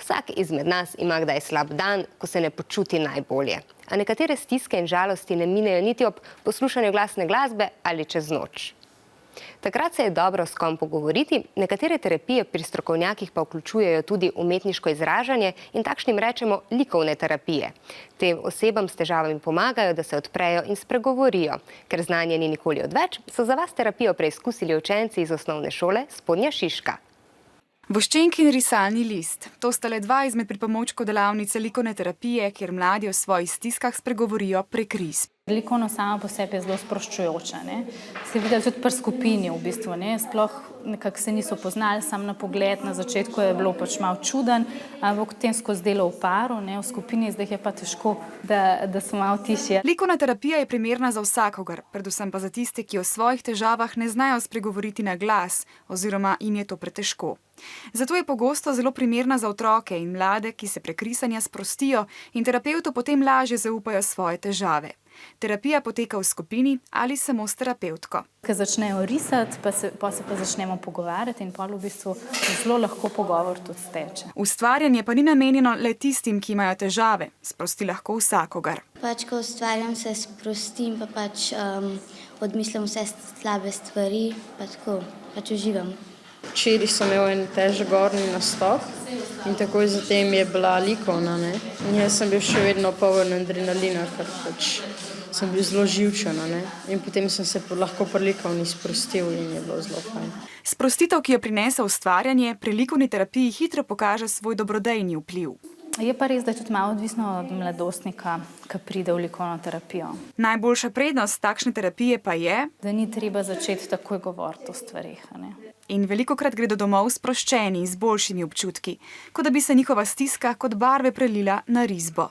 Vsak izmed nas ima kdaj slab dan, ko se ne počuti najbolje. A nekatere stiske in žalosti ne minejo niti ob poslušanju glasne glasbe ali čez noč. Takrat se je dobro s kom pogovoriti, nekatere terapije pri strokovnjakih pa vključujejo tudi umetniško izražanje in takšnim rečemo likovne terapije. Tem osebam s težavami pomagajo, da se odprejo in spregovorijo. Ker znanje ni nikoli odveč, so za vas terapijo preizkusili učenci iz osnovne šole Spodnja Šiška. Voščenki in risalni list. To sta le dva izmed pripomočkov delavnice likovne terapije, kjer mladi o svojih stiskah spregovorijo prek risb. Likovno samo po sebi je zelo sproščujoča. Se videli tudi pri skupini v bistvu. Sploh nekako se niso poznali, sam na pogled, na začetku je bilo pač malo čuden, ampak potem skozi delo v paru, v skupini, zdaj je pa težko, da so malo tišje. Likovna terapija je primerna za vsakogar, predvsem pa za tiste, ki o svojih težavah ne znajo spregovoriti na glas oziroma jim je to pretežko. Zato je pogosto zelo primerna za otroke in mlade, ki se prek risanja sprostijo in terapevtu potem lažje zaupajo svoje težave. Terapija poteka v skupini ali samo s terapevtko. Ko začnejo risati, pa se začnemo pogovarjati in pol v bistvu zelo lahko pogovor tudi steče. Ustvarjanje pa ni namenjeno le tistim, ki imajo težave. Sprosti lahko vsakogar. Ko ustvarjam, se sprostim, pa odmislim vse slabe stvari, pa tako, uživam. Včeraj sem imel en težek gornji nastop in takoj zatem je bila likovna. In jaz sem bil še vedno poln adrenalina, ker sem bil zelo živčen. In potem sem se lahko pri likovni sprostil in je bilo zelo fajn. Sprostitev, ki jo prinese ustvarjanje, pri likovni terapiji hitro pokaže svoj dobrodejni vpliv. Je pa res, da je tudi malo odvisno od mladostnika, ki pride v likovno terapijo. Najboljša prednost takšne terapije pa je, da ni treba začeti takoj govoriti o stvarih. In velikokrat gredo domov sproščeni z boljšimi občutki, kot da bi se njihova stiska kot barve prelila na risbo.